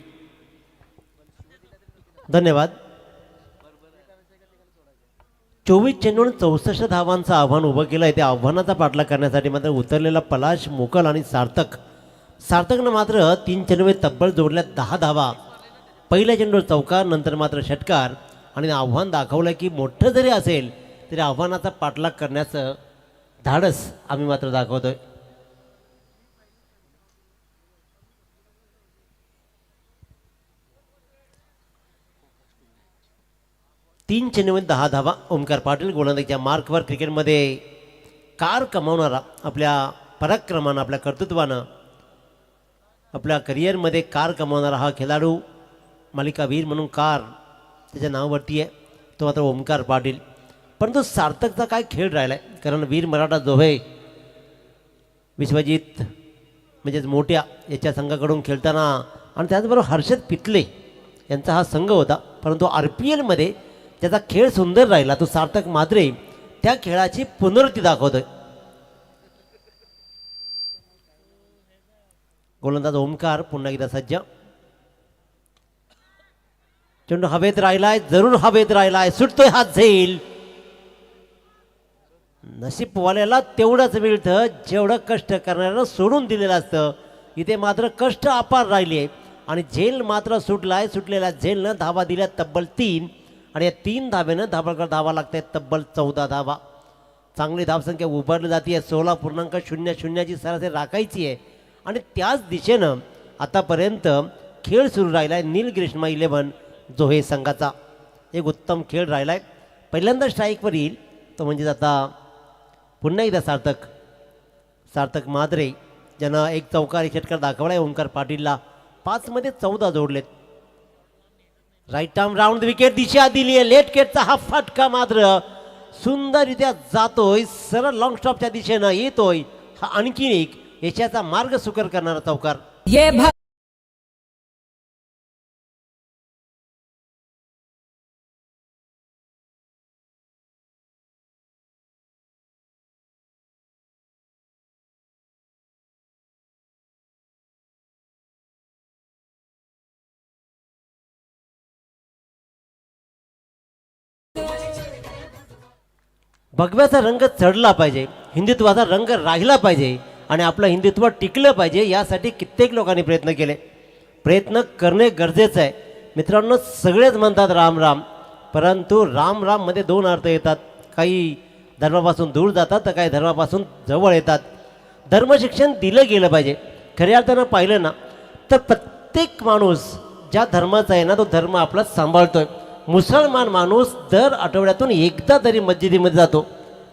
धन्यवाद. 24 चेंडून 64 धावांचं आव्हान उभं केलं आहे. त्या आव्हानाचा पाठलाग करण्यासाठी मात्र उतरलेला पलाश मोकल आणि सार्थकनं मात्र 3 चेंडूवर तब्बल जोडल्या 10 धावा. पहिल्या चेंडूवर चौकार, नंतर मात्र षटकार आणि आव्हान दाखवलं की मोठं जरी असेल तरी आव्हानाचा पाठलाग करण्याचं धाडस आम्ही मात्र दाखवतोय. तीन चेंडूमध्ये 10 धावा. ओमकार पाटील गोलंदाजीच्या मार्कवर क्रिकेटमध्ये कार कमावणारा, आपल्या पराक्रमानं, आपल्या कर्तृत्वानं, आपल्या करिअरमध्ये कार कमावणारा हा खेळाडू, मालिकावीर म्हणून कार त्याच्या नावावरती आहे, तो मात्र ओमकार पाटील. परंतु सार्थकचा काय खेळ राहिला आहे, कारण वीर मराठा जोहे विश्वजित म्हणजेच मोठ्या याच्या संघाकडून खेळताना आणि त्याचबरोबर हर्षद पितले यांचा हा संघ होता. परंतु RPLमध्ये त्याचा खेळ सुंदर राहिला. तो सार्थक मात्रे त्या खेळाची पुनरावृत्ती दाखवतोय. गोलंदाज ओमकार पुन्हा एकदा सज्ज. चेंडू हवेत राहिलाय, जरूर हवेत राहिलाय, सुटतोय हात झेल. नशीब पोवाल्याला तेवढंच मिळतं जेवढं कष्ट करणाऱ्यानं सोडून दिलेलं असतं. इथे मात्र कष्ट अपार राहिले आणि झेल मात्र सुटलेल्या झेलनं धावा दिल्या तब्बल 3 आणि या 3 धावेनं धावा लागतात तब्बल 14 धावा. चांगली धावसंख्या उभारली जाते. 16.00ची सरासरी राखायची आहे आणि त्याच दिशेनं आतापर्यंत खेळ सुरू राहिला आहे नीलग्रीष्मा 11 जो हे संघाचा एक उत्तम खेळ राहिला आहे. पहिल्यांदा स्ट्राईकवर येईल तो म्हणजेच आता पुन्हा एकदा सार्थक माद्रे ज्यानं एक चौकार एक षटकार दाखवला आहे. ओंकार पाटीलला 5 मध्ये 14 जोडलेत. राईट आर्म राऊंड विकेट दिशा दिली आहे. लेट केटचा हा फटका मात्र सुंदररित्या जातोय सरळ लॉंग स्टॉपच्या दिशेनं येतोय. हा आणखीन एक यशाचा मार्ग सुकर करणारा चौकार. भगव्याचा रंग चढला पाहिजे, हिंदुत्वाचा रंग राहिला पाहिजे आणि आपलं हिंदुत्व टिकलं पाहिजे. यासाठी कित्येक लोकांनी प्रयत्न केले. प्रयत्न करणे गरजेचं आहे. मित्रांनो, सगळेच म्हणतात राम राम, परंतु राम राम मध्ये 2 अर्थ येतात. काही धर्मापासून दूर जातात तर काही धर्मापासून जवळ येतात. धर्मशिक्षण दिलं गेलं पाहिजे. खऱ्या अर्थानं पाहिलं ना तर प्रत्येक माणूस ज्या धर्माचा आहे ना तो धर्म आपला सांभाळतोय. मुसलमान माणूस दर आठवड्यातून एकदा तरी मस्जिदीमध्ये जातो.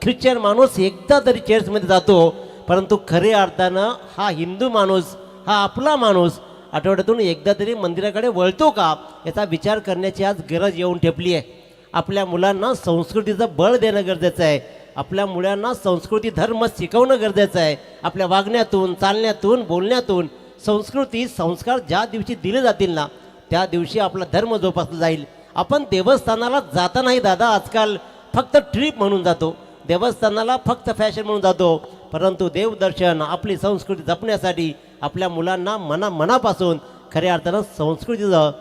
ख्रिश्चन माणूस एकदा तरी चर्चमध्ये जातो. परंतु खऱ्या अर्थानं हा हिंदू माणूस, हा आपला माणूस आठवड्यातून एकदा तरी मंदिराकडे वळतो का याचा विचार करण्याची आज गरज येऊन ठेपली आहे. आपल्या मुलांना संस्कृतीचं बळ देणं गरजेचं आहे. आपल्या मुलांना संस्कृती धर्म शिकवणं गरजेचं आहे. आपल्या वागण्यातून, चालण्यातून, बोलण्यातून संस्कृती संस्कार ज्या दिवशी दिले जातील ना त्या दिवशी आपला धर्म जोपासला जाईल. आपण देवस्थानाला जाता नाही दादा, आजकाल फक्त ट्रिप म्हणून जातो. देवस्थानाला फक्त फॅशन म्हणून जातो. परंतु देवदर्शन, आपली संस्कृती जपण्यासाठी आपल्या मुलांना मनापासून खऱ्या अर्थानं संस्कृतीचं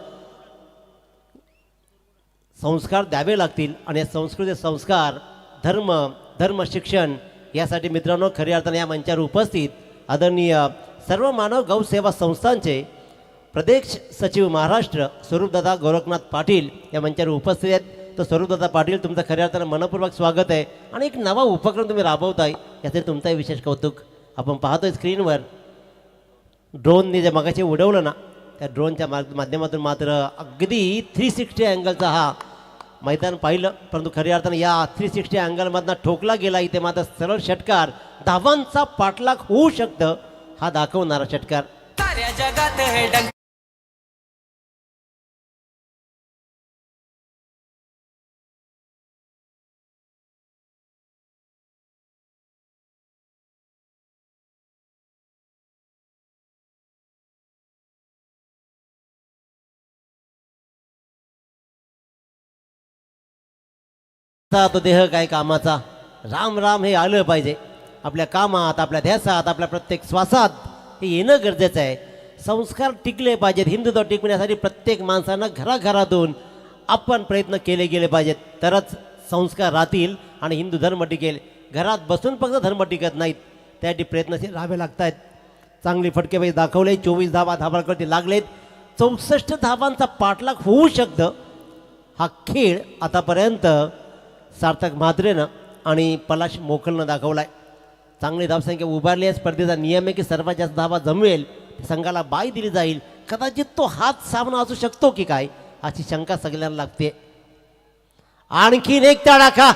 संस्कार द्यावे लागतील. आणि या संस्कृती संस्कार धर्म शिक्षण यासाठी मित्रांनो खऱ्या अर्थानं या मंचावर उपस्थित आदरणीय सर्व मानव गौसेवा संस्थांचे प्रदेश सचिव महाराष्ट्र स्वरूपदादा गोरखनाथ पाटील या मंचावर उपस्थित आहेत. तर स्वरूपदादा पाटील, तुमचं खऱ्या अर्थानं मनपूर्वक स्वागत आहे. आणि एक नवा उपक्रम तुम्ही राबवताय यासाठी तुमचाही विशेष कौतुक. आपण पाहतोय स्क्रीनवर ड्रोनने जे मगाशी उडवलं ना त्या ड्रोनच्या माध्यमातून मात्र अगदी 360 अँगलचा हा मैदान पाहिलं. परंतु खऱ्या अर्थानं या 360 अँगलमधनं ठोकला गेला इथे मात्र सरळ षटकार, धावांचा पाठलाग होऊ शकतं हा दाखवणारा षटकार. साऱ्या जगात हे डंक तो देह काय कामाचा. राम राम हे आलं पाहिजे आपल्या कामात, आपल्या ध्यासात, आपल्या प्रत्येक श्वासात हे येणं गरजेचं आहे. संस्कार टिकले पाहिजेत. हिंदुत्व टिकण्यासाठी प्रत्येक माणसानं घराघरातून आपण प्रयत्न केले गेले पाहिजेत. तरच संस्कार राहतील आणि हिंदू धर्म टिकेल. घरात बसून फक्त धर्म टिकत नाहीत, त्यासाठी प्रयत्नशील राहावे लागत आहेत. चांगली फटकेबाजी दाखवले. 24 धावा धाबांकडे लागलेत. 64 धावांचा पाठलाग होऊ शकतं. हा खेळ आतापर्यंत सार्थक म्हात्रेनं आणि पलाश मोखलनं दाखवलाय. चांगली धावसंख्या उभारली आहे. स्पर्धेचा नियम आहे की सर्वात जास्त धावा जमवेल संघाला बाय दिली जाईल. कदाचित तो हाच सामना असू शकतो की काय अशी शंका सगळ्यांना लागते. आणखीन एक तडाखा.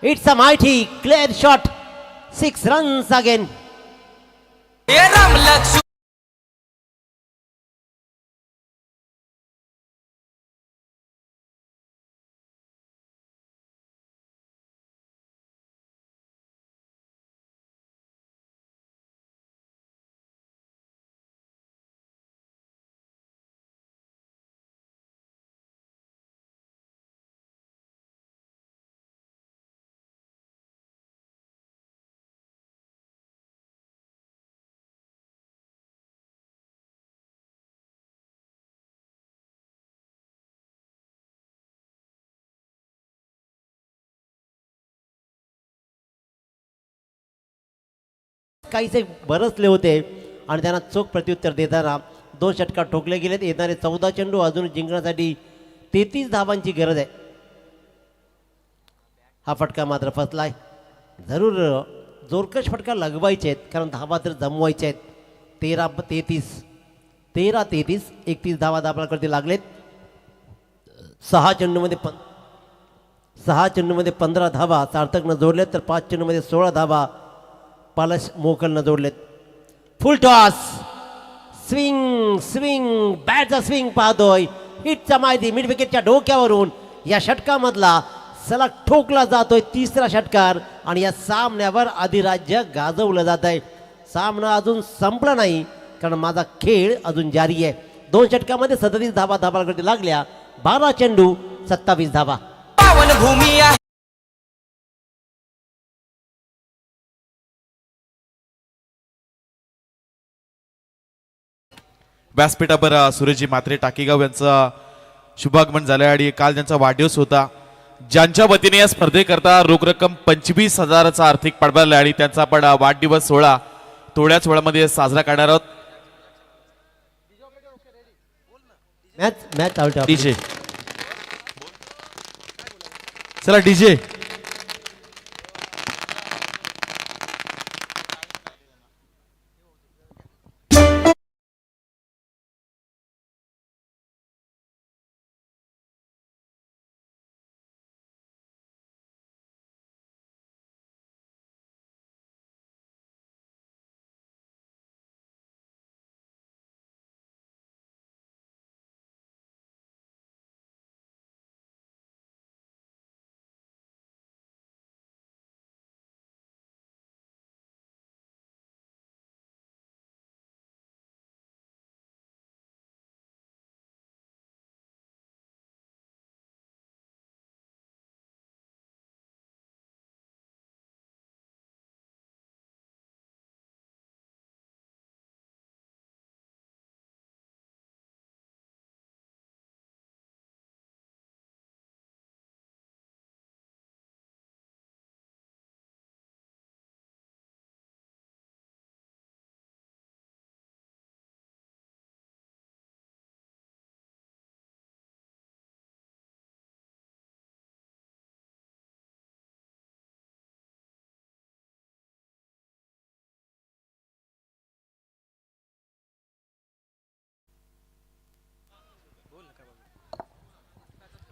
It's a mighty clear shot. 6 runs again. हे रामलक्ष्मण काहीसे बरसले होते आणि त्यांना चोख प्रत्युत्तर देताना 2 षटकार ठोकले गेलेत. येणारे 14 चेंडू अजून जिंकण्यासाठी 33 धावांची गरज आहे. हा फटका मात्र फसलाय. जरूर जोरकश फटका लगवायचे आहेत कारण धावा तर जमवायचे आहेत. 13-33 13-33, 31 धावा दाबाकडे लागलेत. 6 चेंडूमध्ये 15 धावा सार्थकनं जोडलेत, तर 5 चेंडूमध्ये 16 धावा पालश मोकलनं जोडलेत. फुल टॉस, स्विंग स्विंग, बॅटचा स्विंग पाहतोय. हिटचा माहिती मिड विकेटच्या डोक्यावरून या षटकामधला सलग ठोकला जातोय. तिसरा षटकार आणि या सामन्यावर अधिराज्य गाजवलं जात आहे. सामना अजून संपला नाही, कारण माझा खेळ अजून जारी आहे. 2 षटकामध्ये 37 धावा दाबाकडे लागल्या. 12 चेंडू 27 धावा. पावन भूमी आहे. व्यासपीठावर सूरजजी म्हात्रे टाकेगाव यांचं शुभागमन झालं आणि काल त्यांचा वाढदिवस होता. ज्यांच्या वतीने या स्पर्धेकरता रोख रक्कम 25,000चा आर्थिक पाठबळ आणि त्यांचा आपण वाढदिवस सोहळा थोड्याच वेळामध्ये साजरा करणार आहोत. Match out. डीजे चला डीजे.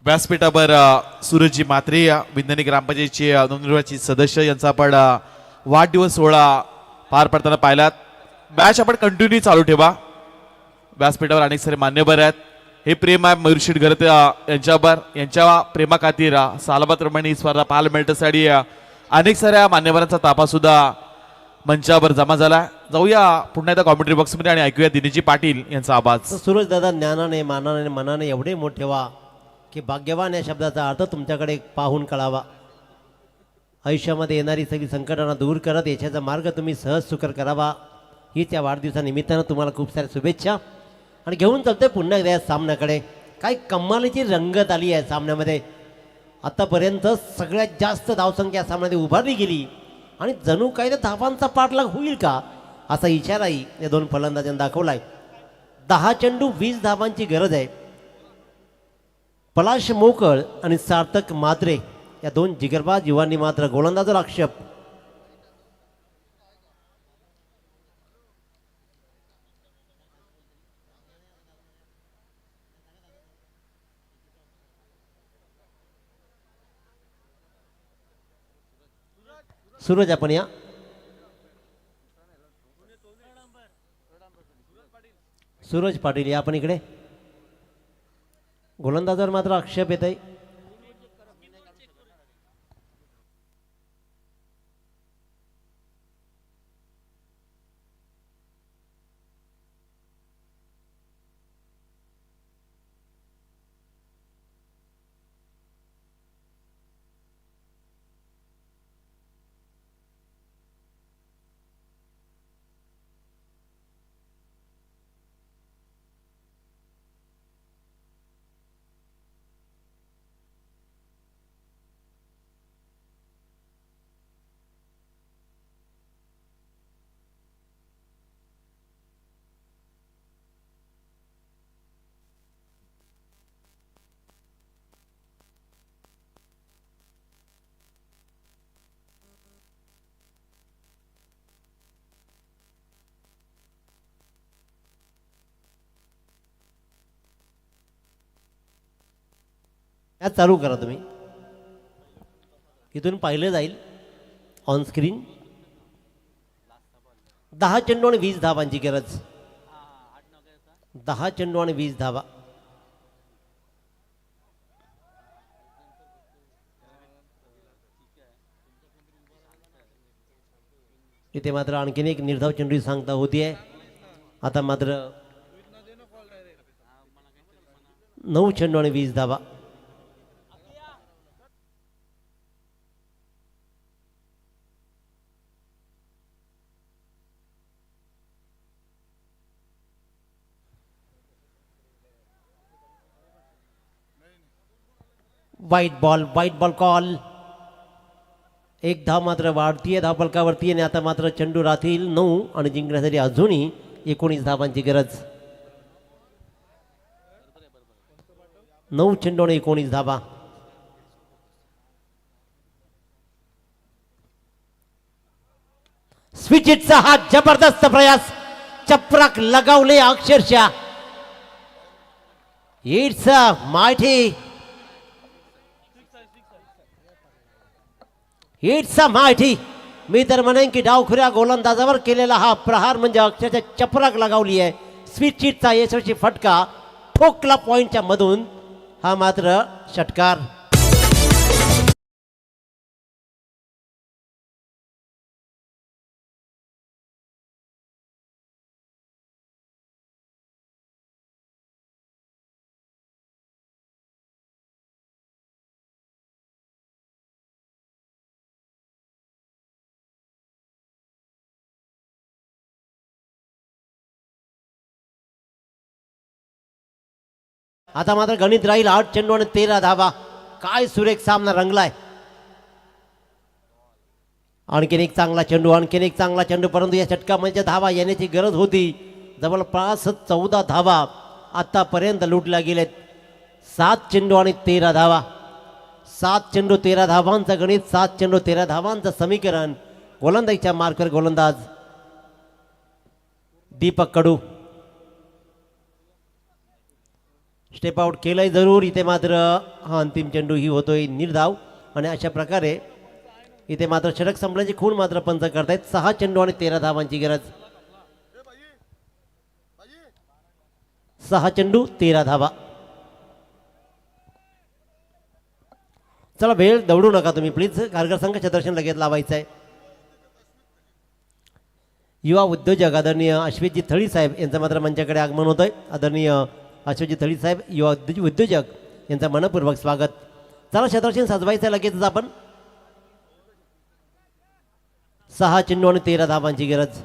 व्यासपीठावर सूरजजी म्हात्रे विंधनी ग्रामपंचायतीचे नोंदणीची सदस्य यांचा आपण वाढदिवस सोहळा पार पडताना पाहिलात. मॅच आपण कंटिन्यू चालू ठेवा. व्यासपीठावर अनेक सारे मान्यवर आहेत. हे प्रेम आहे मयूरशेठ घरते यांच्यावर, यांच्या प्रेमाखातीर सालाबाद रमणी स्पर्धा पाहायला मिळण्यासाठी अनेक साऱ्या मान्यवरांचा ताफा सुद्धा मंचावर जमा झाला. जाऊया पुन्हा एकदा कॉमेंट्री बॉक्समध्ये आणि ऐकूया दिनेशजी पाटील यांचा आवाज. सूरज दादा, ज्ञानाने मानाने मनाने एवढे मोठे व्हा की भाग्यवान या शब्दाचा अर्थ तुमच्याकडे पाहून कळावा. आयुष्यामध्ये येणारी सगळी संकटांना दूर करत यशाचा मार्ग तुम्ही सहज सुकर करावा, हीच या वाढदिवसानिमित्तानं तुम्हाला खूप साऱ्या शुभेच्छा. आणि घेऊन चालतोय पुन्हा एकदा या सामन्याकडे. काय कमालीची रंगत आली आहे सामन्यामध्ये. आतापर्यंत सगळ्यात जास्त धावसंख्या या सामन्यामध्ये उभारली गेली आणि जणू काही त्या धावांचा पाठलाग होईल का असा इशाराही या दोन फलंदाजांनी दाखवलाय. 10 चेंडू 20 धावांची गरज आहे. पलाश मोकळ आणि सार्थक म्हात्रे या दोन जिगरबाज युवांनी मात्र गोलंदाजावर आक्षेप. सूरज आपण या. सूरज पाटील या आपण इकडे. गोलंदाजावर मात्र आक्षेप येत आहे. या चालू करा तुम्ही, इथून पाहिलं जाईल ऑन स्क्रीन. 10 चेंडू आणि 20 धावांची गरज. 10 चेंडू आणि 20 धावा. इथे मात्र आणखीन एक निर्धाव चेंडू सांगता होतीये. आता मात्र 9 चेंडू आणि 20 धावा. वाईट बॉल कॉल. एक धाव मात्र वाढतीये धावफलकावरती आणि आता मात्र चेंडू राहतील 9 आणि जिंकण्यासाठी अजूनही 19 धावांची गरज. 9 चेंडू आणि 19 धावा. स्विच हिटचा हा जबरदस्त प्रयास, चपराक लगावले अक्षरशः. It's a mighty, it's a mighty. मी तर म्हणेन की डावखुऱ्या गोलंदाजावर केलेला हा प्रहार म्हणजे अक्षरशः चपराक लगावली आहे. स्विच हिटचा यशस्वी फटका ठोकला पॉइंटच्या मधून. हा मात्र षटकार. आता मात्र गणित राहील 8 चेंडू आणि 13 धावा. काय सुरेख सामना रंगलाय. आणखीन एक चांगला चेंडू, आणखीन एक चांगला चेंडू, परंतु या षटकामध्ये धावा येण्याची गरज होती. जवळपास 14 धावा आतापर्यंत लुटल्या गेलेत. 7 चेंडू आणि 13 धावा. 7 चेंडू 13 धावांचं गणित, 7 चेंडू 13 धावांचं समीकरण. गोलंदाजीच्या मार्कवर गोलंदाज दीपक कडू. स्टेप आउट केलंय जरूर. इथे मात्र हा अंतिम चेंडू ही होतोय निर्धाव आणि अशा प्रकारे इथे मात्र षटक संपल्याची खूण मात्र पंच करतायत. 6 चेंडू आणि 13 धावांची गरज. 6 चेंडू 13 धावा. चला वेळ दौडू नका तुम्ही प्लीज. कारगर संघ क्षेत्ररक्षण लगेच लावायचं आहे. युवा उद्योजक आदरणीय अश्वितजी थळी साहेब यांचं मात्र मंचाकडे आगमन होतंय. आदरणीय अश्वजी थळी साहेब युवा उद्योजक यांचं मनपूर्वक स्वागत. चला क्षेत्ररक्षण सजवायचं लगेचच आपण. 6 चेंडू आणि 13 धावांची गरज.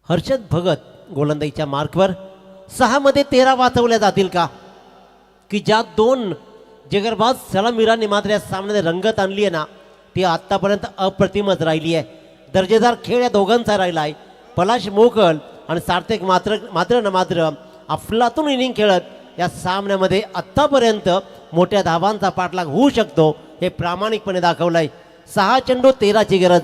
हर्षद भगत गोलंदाजीच्या मार्कवर. 6 मध्ये 13 वाचवल्या जातील का? की ज्या 2 जिगरबाज सलामीरांनी मात्र या सामन्यात रंगत आणली आहे ना, ती आत्तापर्यंत अप्रतिमच राहिली आहे. दर्जेदार खेळ या दोघांचा राहिला आहे. पलाश मोकल आणि सार्थक मात्र अफलातून इनिंग खेळत या सामन्यामध्ये आत्तापर्यंत मोठ्या धावांचा पाठलाग होऊ शकतो हे प्रामाणिकपणे दाखवलंय. 6 चेंडू 13ची गरज.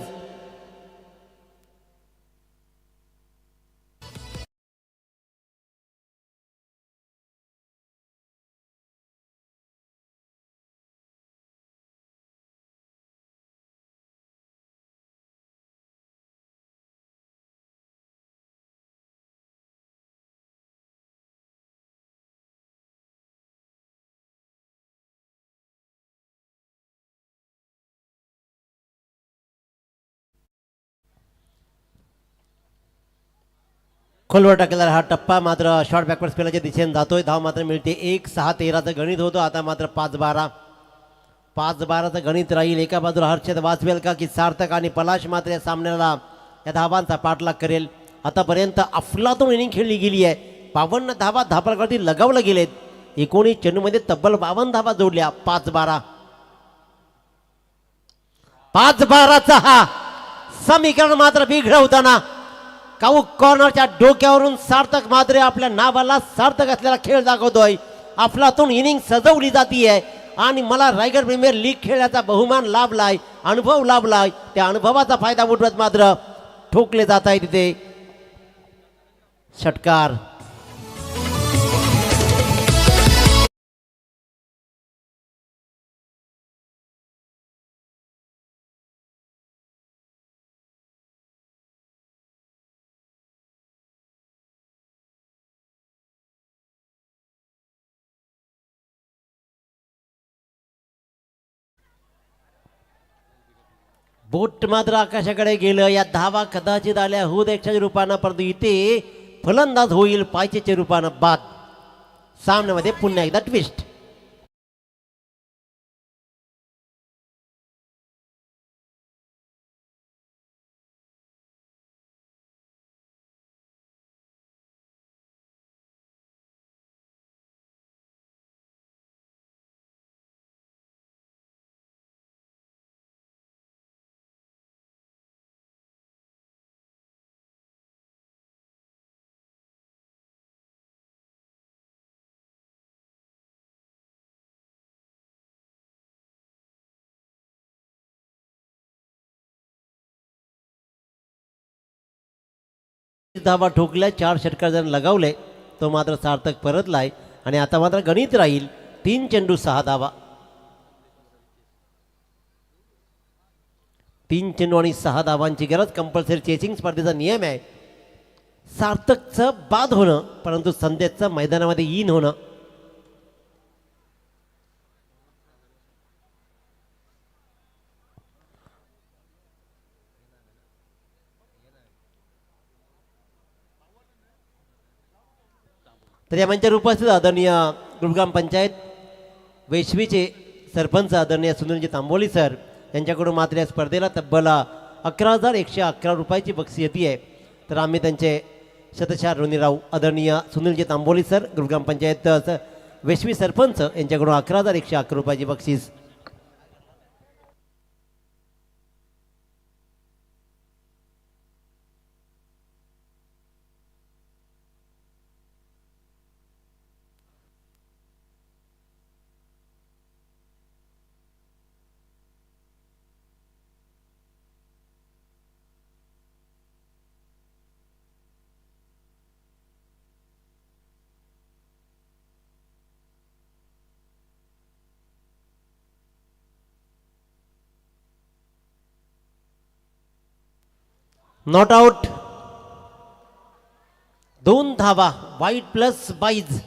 खोलवर टाकलेला हा टप्पा मात्र शॉर्ट बॅकवर्ड स्पेलाच्या दिशेने जातोय. धाव मात्र मिळते. 1-6-13चं गणित होतं. आता मात्र 5-12चं गणित राहील. एका बाजूला हर्षद वाचवेल का की सार्थक आणि पलाश मात्र या सामन्याला या धावांचा पाठलाग करेल. आतापर्यंत अफलातून इनिंग खेळली गेली आहे. 52 धावा धापलकावरती लगावल्या गेलेत. 19 चेंडूमध्ये तब्बल 52 धावा जोडल्या. 5-12 5-12चा हा समीकरण मात्र बिघडवताना काऊ कॉर्नरच्या डोक्यावरून सार्थक मात्र आपल्या नावाला सार्थक असलेला खेळ दाखवतोय. अफलातून इनिंग सजवली जातीये आणि मला रायगड प्रीमियर लीग खेळण्याचा बहुमान लाभलाय, अनुभव लाभलाय. त्या अनुभवाचा फायदा उठवत मात्र ठोकले जात आहे तिथे षटकार. बोट मात्र आकाशाकडे गेलं. या धावा कदाचित आल्या होत एकच्या रूपानं, परंतु इथे फलंदाज होईल पायचेच्या रूपानं बाद. सामन्यामध्ये पुन्हा एकदा ट्विस्ट. धावा ठोकल्या, 4 षटकार जण लगावले, तो मात्र सार्थक परतलाय आणि आता मात्र गणित राहील 3 चेंडू 6 धावा. 3 चेंडू आणि 6 धावांची गरज. कंपल्सरी चेसिंग स्पर्धेचा नियम आहे. सार्थकचं बाद होणं, परंतु संदेशचं मैदानामध्ये इन होणं. तर या मंचावर उपस्थित आदरणीय ग्रुपग्राम पंचायत वेशवीचे सरपंच आदरणीय सुनीलजी तांबोली सर यांच्याकडून मात्र या स्पर्धेला तब्बल 11,111 रुपयाची बक्षीस येते आहे. तर आम्ही त्यांचे शतशार ऋणी राहू. आदरणीय सुनीलजी तांबोली सर ग्रुपग्राम पंचायत वेशवी सरपंच यांच्याकडून 11,111 रुपयाची बक्षीस. Not out. 2 धावा. वाईट प्लस बाईज.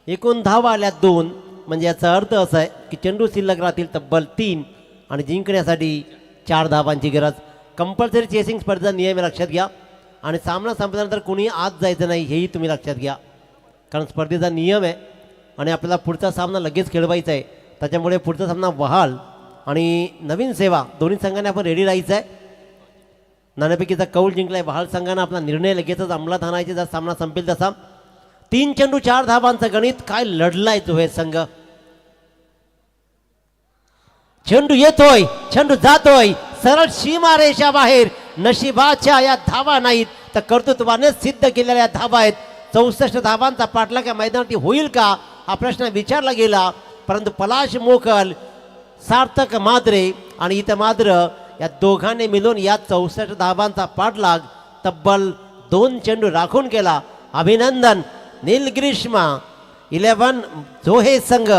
एकूण धावा आल्या 2. म्हणजे याचा अर्थ असा आहे की चेंडू शिल्लक राहतील तब्बल 3 आणि जिंकण्यासाठी 4 धावांची गरज. कंपल्सरी चेसिंग स्पर्धेचा नियम लक्षात घ्या आणि सामना संपल्यानंतर कोणी आत जायचं नाही हेही तुम्ही लक्षात घ्या, कारण स्पर्धेचा नियम आहे आणि आपल्याला पुढचा सामना लगेच खेळवायचा आहे. त्याच्यामुळे पुढचा सामना वहाल आणि नवीन सेवा दोन्ही संघाने आपण रेडी राहायचं आहे. नाणेफेकीचा कौल जिंकलाय वहाल संघानं. आपला निर्णय लगेचच अंमलात आणायचे जसा सामना संपेल तसा. 3 चेंडू 4 धावांचं गणित. काय लढलाय तो हे संघ. चेंडू येतोय, चेंडू जातोय सरळ सीमा रेषा बाहेर. नशिबाच्या या धावा नाहीत तर कर्तृत्वाने सिद्ध केलेल्या धावा आहेत. 64 धावांचा पाठलाग या मैदानावरती होईल का हा प्रश्न विचारला गेला, परंतु पलाश मोकल सार्थक मात्रे आणि इथं मात्र या दोघांनी मिळून या 64 धावांचा पाठलाग तब्बल 2 चेंडू राखून केला. अभिनंदन. नीलग्रीष्मा 11 जो हे संघ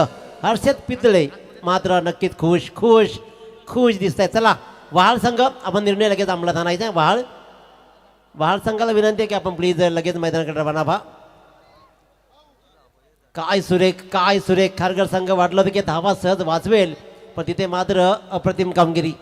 हर्षद पितळे मात्र नक्कीच खुश खुश खुश दिसत आहे. चला वहाळ संघ आपण निर्णय लगेच अंमलात आणायचा आहे. वहाळ संघाला विनंती आहे की आपण प्लीज लगेच मैदानाकडे रवाना व्हा. काय सुरेख, काय सुरेख. खारघर संघ वाटलं होतं की धावा सहज वाचवेल, पण तिथे मात्र अप्रतिम कामगिरी.